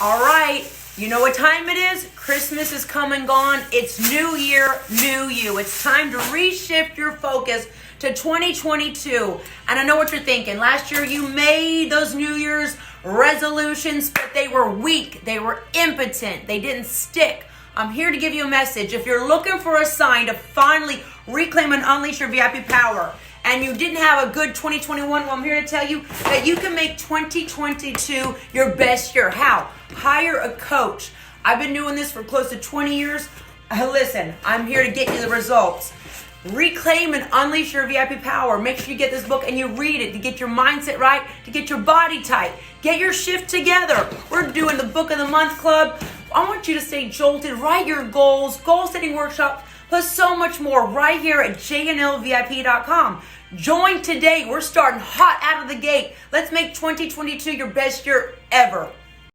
All right, you know what time it is? Christmas is come and gone. It's New Year, New You. It's time to reshift your focus to 2022. And I know what you're thinking. Last year you made those New Year's resolutions, but they were weak. They were impotent. They didn't stick. I'm here to give you a message. If you're looking for a sign to finally reclaim and unleash your VIP power, and you didn't have a good 2021, well, I'm here to tell you that you can make 2022 your best year. How? Hire a coach. I've been doing this for close to 20 years. Listen, I'm here to get you the results. Reclaim and unleash your VIP power. Make sure you get this book and you read it to get your mindset right, to get your body tight. Get your shift together. We're doing the Book of the Month Club. I want you to stay jolted. Write your goals, goal setting workshops, plus so much more right here at jnlvip.com. Join today. We're starting hot out of the gate. Let's make 2022 your best year ever.